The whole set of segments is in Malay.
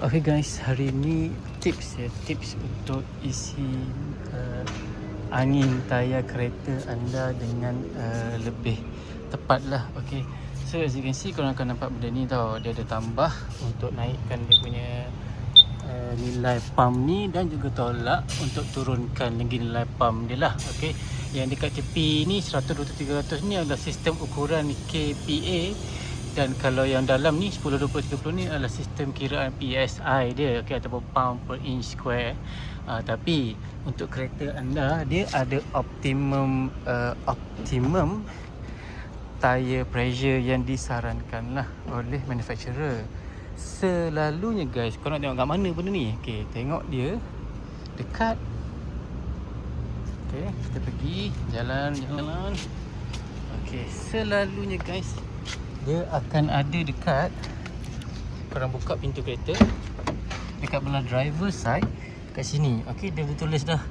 Okay guys, hari ni tips untuk isi angin tayar kereta anda dengan lebih tepat lah. Okay, so as you can see, korang akan nampak benda ni tau. Dia ada tambah untuk naikkan dia punya nilai pump ni, dan juga tolak untuk turunkan lagi nilai pump dia lah. Okay, yang dekat tepi ni 100, 200, 300 ni adalah sistem ukuran kPa. Dan kalau yang dalam ni 10, 20, 30 ni adalah sistem kiraan PSI dia, okay, ataupun pound per inch square. Tapi untuk kereta anda, dia ada optimum tire pressure yang disarankan lah oleh manufacturer. Selalunya guys, korang nak tengok kat mana benda ni? Okay, tengok dia dekat. Okay, kita pergi jalan. Okay, selalunya guys, dia akan ada dekat, korang buka pintu kereta, dekat belah driver side, kat sini. Okay, dia tulis dah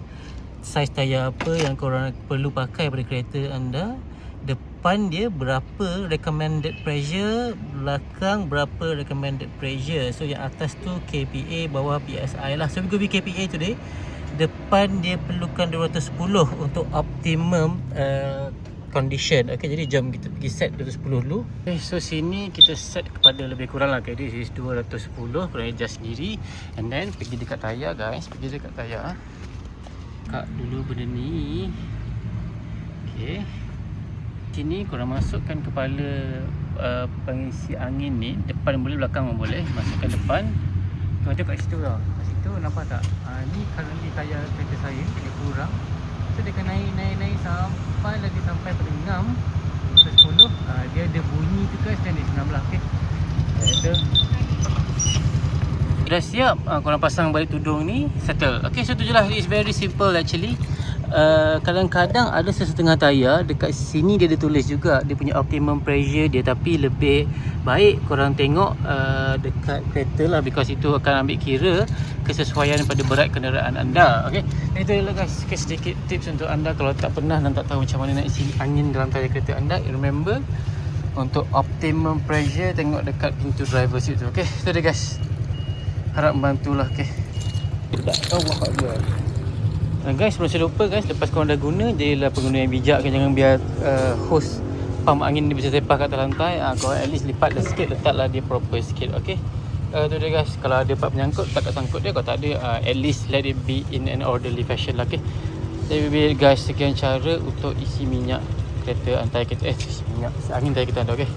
saiz tayar apa yang korang perlu pakai pada kereta anda. Depan dia berapa recommended pressure, belakang berapa recommended pressure. So yang atas tu kPa, bawah PSI lah. So we go with kPa today. Depan dia perlukan 210 untuk optimum condition. Okay, jadi jom kita pergi set 210 dulu. Okay, so sini kita set kepada lebih kurang lah. Okay, this is 210. Korang adjust sendiri. And then pergi dekat tayar guys. Pergi dekat tayar, buka dulu benda ni. Okay, sini korang masukkan kepala pengisi angin ni. Depan boleh, belakang pun boleh. Masukkan depan. Korang tengok kat situ tau. Kat situ nampak tak? Ni kalau ni tayar kereta saya lebih kurang. So dia akan naik sampai pada 6 ke 10. Dia ada bunyi tu guys, dan dia 19. Okay, itu dah siap. Korang pasang balik tudung ni, settle. Okay, so tu je lah. It's very simple actually. Kadang-kadang ada sesetengah tayar dekat sini dia ada tulis juga dia punya optimum pressure dia, tapi lebih baik korang tengok dekat kereta lah, because itu akan ambil kira kesesuaian pada berat kenderaan anda. Okay, itu je lah guys. Okay, sedikit tips untuk anda kalau tak pernah dan tak tahu macam mana nak isi angin dalam tayar kereta anda. Remember, untuk optimum pressure tengok dekat pintu driver seat tu. Okay, itu dia guys. Harap membantulah. Okay, guys, sebelum saya lupa guys, lepas korang dah guna, jadilah pengguna yang bijak. Jangan biar hose pump angin ni bisa sepah kat atas lantai. Korang at least lipat dah sikit, letaklah dia proper sikit. Okay, tu dia guys. Kalau ada part menyangkut, tak sangkut dia. Kalau tak ada, at least let it be in an orderly fashion lah. Okay, jadi guys, sekian cara untuk isi minyak kereta, isi minyak, isi angin tayar kereta anda. Okay.